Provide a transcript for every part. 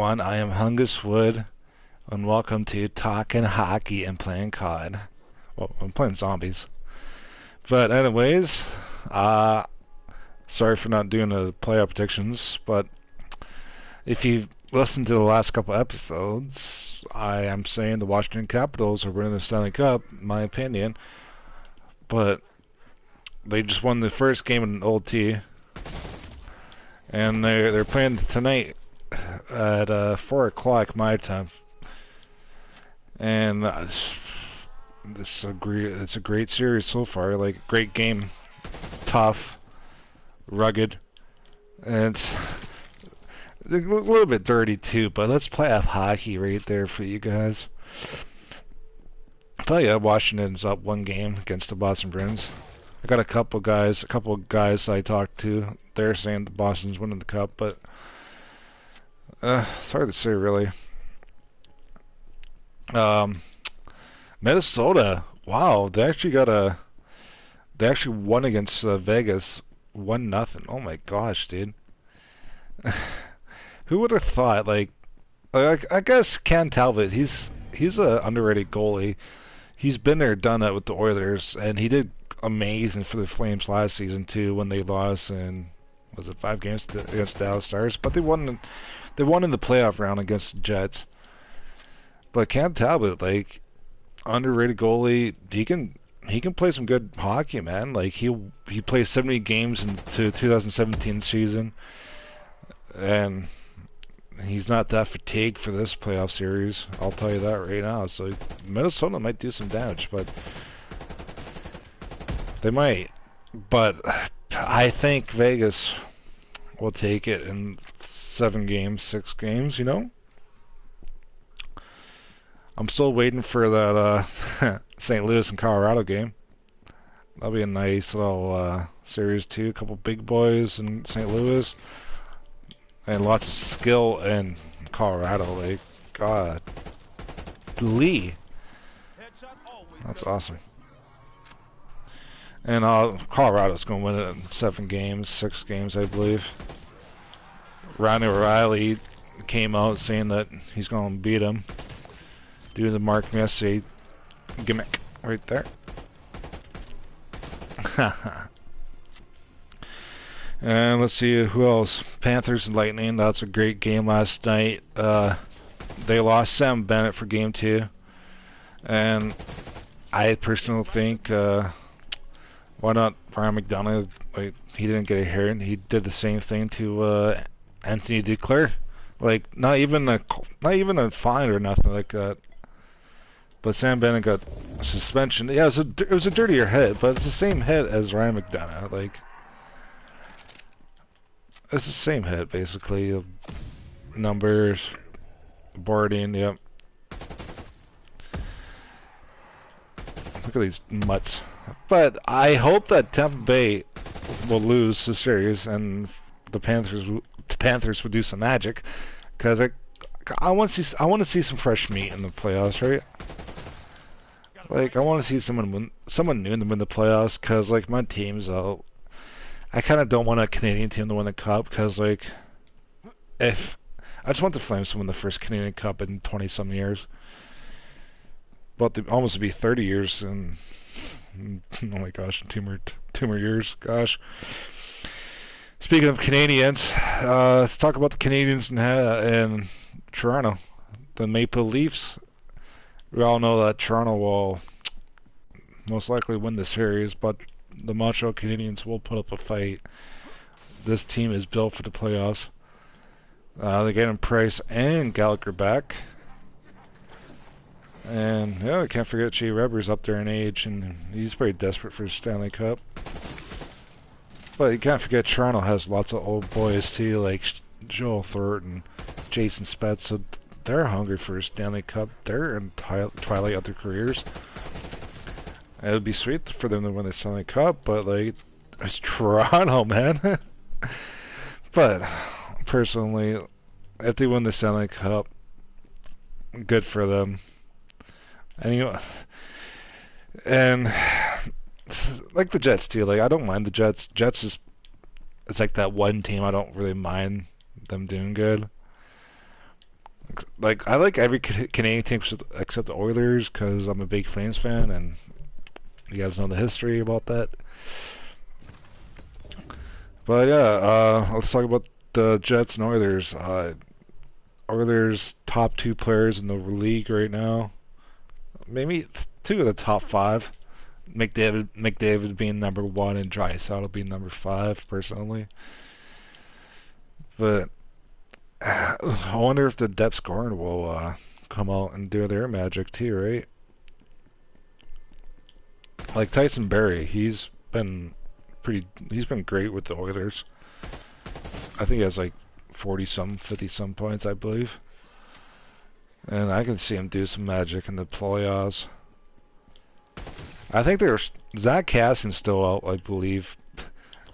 everyone. I am Hungus Wood, and welcome to Talking Hockey and Playing COD. Well, I'm playing zombies. But anyways, sorry for not doing the playoff predictions, but if you've listened to the last couple episodes, I am saying the Washington Capitals are winning the Stanley Cup, in my opinion. But they just won the first game in OT, and they're playing tonight at 4 o'clock my time. And it's a great series so far. Like, great game, tough, rugged, and it's a little bit dirty too. But let's play up hockey right there for you guys. But yeah, Washington's up 1 game against the Boston Bruins. I got a couple guys I talked to. They're saying the Boston's winning the cup, but it's hard to say really. Minnesota, wow, they actually won against Vegas 1-0. Oh my gosh, dude. Who would have thought? Like, I guess Cam Talbot, he's a underrated goalie. He's been there, done that with the Oilers, and he did amazing for the Flames last season too when they lost in, was it 5 games against the Dallas Stars? But they won in the playoff round against the Jets. But Cam Talbot, like, underrated goalie, he can play some good hockey, man. Like, he played 70 games into 2017 season, and he's not that fatigued for this playoff series. I'll tell you that right now. So Minnesota might do some damage, but they might. But I think Vegas will take it in 7 games, 6 games, you know? I'm still waiting for that St. Louis and Colorado game. That'll be a nice little series too. A couple big boys in St. Louis, and lots of skill in Colorado. Like, God, Lee, that's awesome. And Colorado's going to win it in 7 games, 6 games, I believe. Ronnie O'Reilly came out saying that he's going to beat him. Do the Mark Messier gimmick right there. And let's see who else. Panthers and Lightning. That's a great game last night. They lost Sam Bennett for game 2, and I personally think why not Brian McDonough? Like, he didn't get a hit. He did the same thing to Anthony Duclair. Like, not even a fine or nothing like that. But Sam Bennett got a suspension. Yeah, it was a dirtier hit, but it's the same hit as Ryan McDonough. Like, it's the same hit, basically. Numbers, boarding, yep. Look at these mutts. But I hope that Tampa Bay will lose the series and the Panthers would do some magic, because I want to see some fresh meat in the playoffs, right? Like, I want to see someone new to win the playoffs, because, like, my team's out. I kind of don't want a Canadian team to win the cup, because, like, I just want the Flames to win the first Canadian Cup in 20-some years. But almost to be 30 years, and oh my gosh, 2 more years, gosh. Speaking of Canadians, let's talk about the Canadians in Toronto. The Maple Leafs. We all know that Toronto will most likely win the series, but the Montreal Canadiens will put up a fight. This team is built for the playoffs. They're getting Price and Gallagher back. And, yeah, I can't forget Shea Weber's up there in age, and he's pretty desperate for the Stanley Cup. But you can't forget Toronto has lots of old boys, too, like Joel Thornton, Jason Spezza, so they're hungry for a Stanley Cup. They're in twilight of their careers. It would be sweet for them to win the Stanley Cup, but, like, it's Toronto, man. But personally, if they win the Stanley Cup, good for them. And like the Jets too. Like, I don't mind the Jets. It's like that one team I don't really mind them doing good. like I like every Canadian team except the Oilers because I'm a big Flames fan, and you guys know the history about that. But yeah, let's talk about the Jets and Oilers. Oilers top two players in the league right now. Maybe two of the top five. McDavid being number one and Draisaitl being number five, personally. But I wonder if the depth scoring will come out and do their magic too, right? Like Tyson Barrie, he's been great with the Oilers. I think he has like 40 some, 50 some points, I believe. And I can see him do some magic in the playoffs. I think there's Zach Cassin's still out, I believe.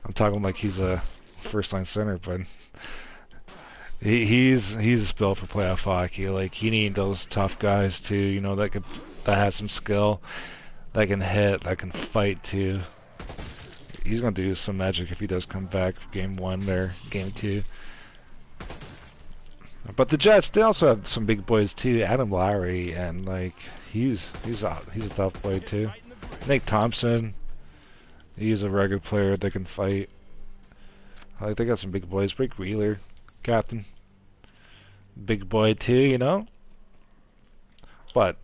I'm talking like he's a first line center, but he's built for playoff hockey. Like he needs those tough guys too, you know, that has some skill, that can hit, that can fight too. He's gonna do some magic if he does come back for game one or game two. But the Jets, they also have some big boys too. Adam Lowry, and like he's a tough boy too. Nate Thompson, he's a regular player that can fight. Like they got some big boys. Blake Wheeler, captain, big boy too, you know. But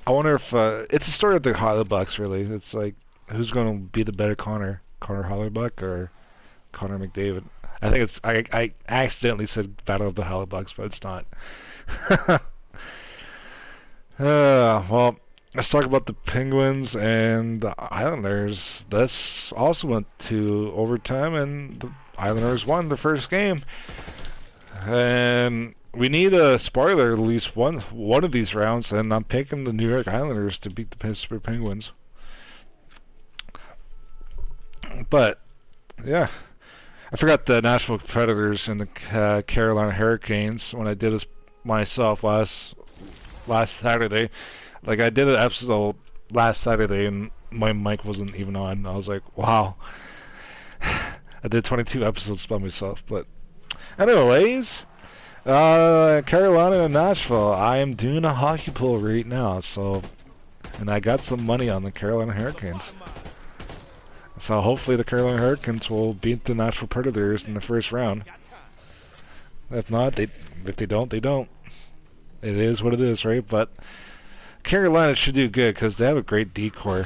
I wonder if it's a story of the Hollybucks. Really, it's like who's going to be the better Connor Hollybuck or Connor McDavid? I think it's I accidentally said Battle of the Hollybucks, but it's not. Well, let's talk about the Penguins and the Islanders. This also went to overtime, and the Islanders won the first game. And we need a spoiler at least one of these rounds, and I'm picking the New York Islanders to beat the Pittsburgh Penguins. But yeah, I forgot the Nashville Predators and the Carolina Hurricanes when I did this myself last Saturday. Like I did an episode last Saturday and my mic wasn't even on. I was like, wow. I did 22 episodes by myself. But anyways, Carolina and Nashville. I am doing a hockey pool right now, and I got some money on the Carolina Hurricanes. So hopefully the Carolina Hurricanes will beat the Nashville Predators in the first round. If not, if they don't, they don't. It is what it is, right? But Carolina should do good because they have a great decor.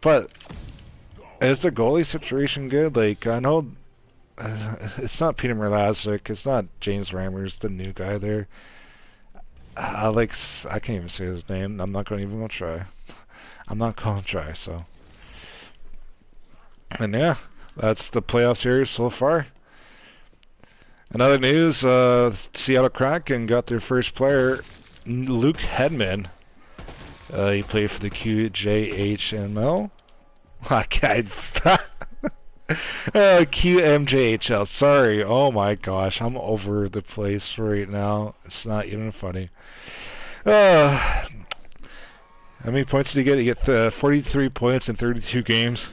But is the goalie situation good? Like I know it's not Peter Mrazek, it's not James Rammers, the new guy there. I can't even say his name. I'm not going to even try. I'm not going to try. So. And yeah, that's the playoff series so far. In other news, Seattle Kraken got their first player, Luke Hedman. He played for the QJHML. QMJHL. Sorry. Oh my gosh, I'm over the place right now. It's not even funny. How many points did he get? He got 43 points in 32 games.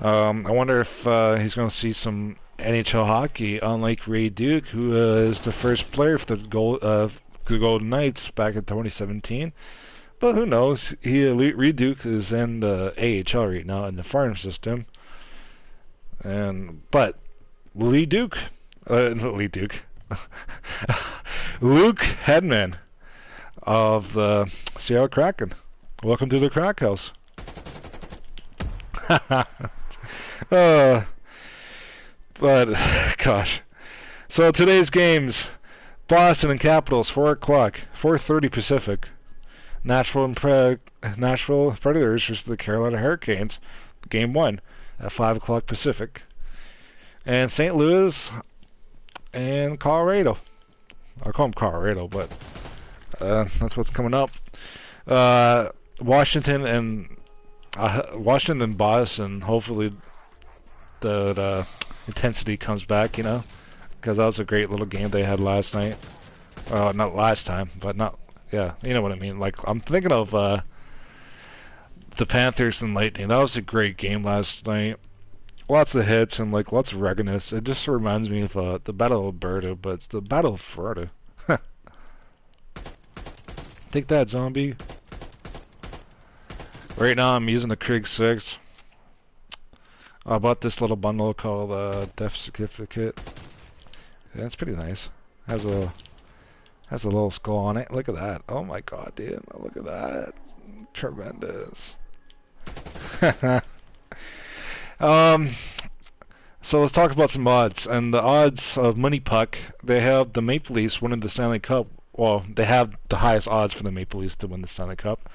I wonder if he's going to see some NHL hockey, unlike Ray Duke, who is the first player for the Golden Knights back in 2017. But who knows? Ray Duke is in the AHL right now in the farm system. But Luke Hedman of the Seattle Kraken. Welcome to the Crack House. But gosh. So today's games: Boston and Capitals, 4 o'clock, 4:30 Pacific. Nashville Predators versus the Carolina Hurricanes, game 1 at 5 o'clock Pacific. And St. Louis and Colorado. I'll call them Colorado, but that's what's coming up. Washington and Boston. Hopefully the intensity comes back, you know, because that was a great little game they had last night. Not last time, but yeah, you know what I mean. Like I'm thinking of the Panthers and Lightning. That was a great game last night. Lots of hits and like lots of ruggedness. It just reminds me of the Battle of Alberta, but it's the Battle of Florida. Take that, zombie. Right now I'm using the Krieg 6. I bought this little bundle called Death Certificate. Yeah, it's pretty nice. Has a little skull on it. Look at that. Oh my god, dude. Look at that. Tremendous. So let's talk about some odds. And the odds of Money Puck, they have the Maple Leafs winning the Stanley Cup. Well, they have the highest odds for the Maple Leafs to win the Stanley Cup.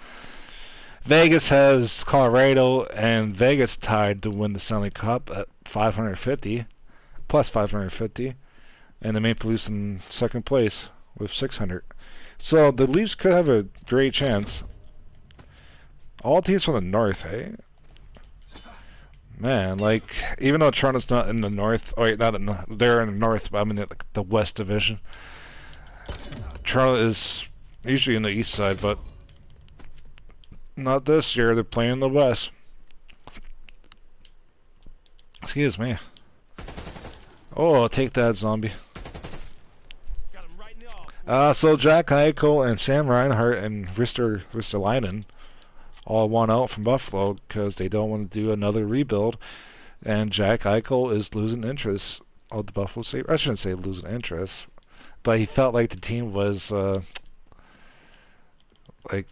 Vegas has Colorado and Vegas tied to win the Stanley Cup at 550, plus 550. And the Maple Leafs in second place with 600. So the Leafs could have a great chance. All teams from the North, eh? Man, like, even though Toronto's not in the North, oh wait, not in the, they're in the North, but I'm in the West Division. Toronto is usually in the East side, but not this year. They're playing the West. Excuse me. Oh, take that, zombie. So Jack Eichel and Sam Reinhart and Ristolainen all want out from Buffalo because they don't want to do another rebuild, and Jack Eichel is losing interest of the Buffalo Sabres. I shouldn't say losing interest, but he felt like the team was like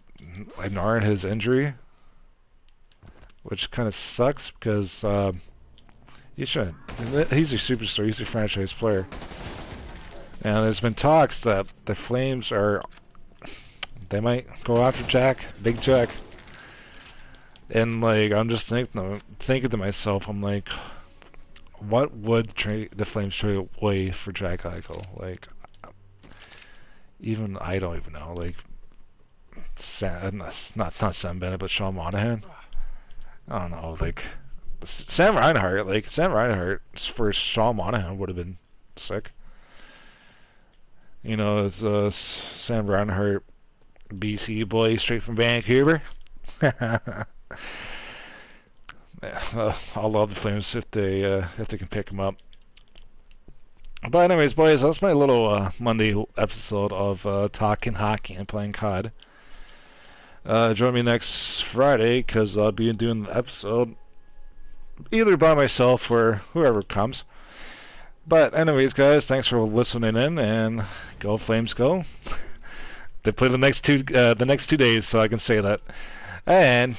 ignoring his injury, which kind of sucks because he shouldn't. He's a superstar. He's a franchise player. And there's been talks that the Flames they might go after Jack, Big Jack. And like, I'm just thinking to myself, I'm like, what would the Flames trade away for Jack Eichel? Like, even I don't even know. Like, not Sam Bennett, but Sean Monahan. I don't know. Like, Sam Reinhart for Sean Monahan would have been sick. You know, it's Sam Reinhart, BC boy, straight from Vancouver. I'll love the Flames if they can pick him up. But anyways, boys, that's my little Monday episode of talking hockey and playing COD. Join me next Friday because I'll be doing the episode either by myself or whoever comes. But anyways, guys, thanks for listening in, and go Flames, go! They play the next 2 days, so I can say that. And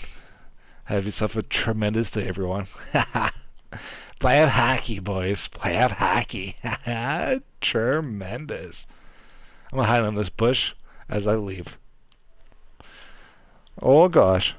have yourself a tremendous day, everyone. Play out hockey, boys. Play out hockey. Tremendous. I'm gonna hide on this bush as I leave. Oh gosh.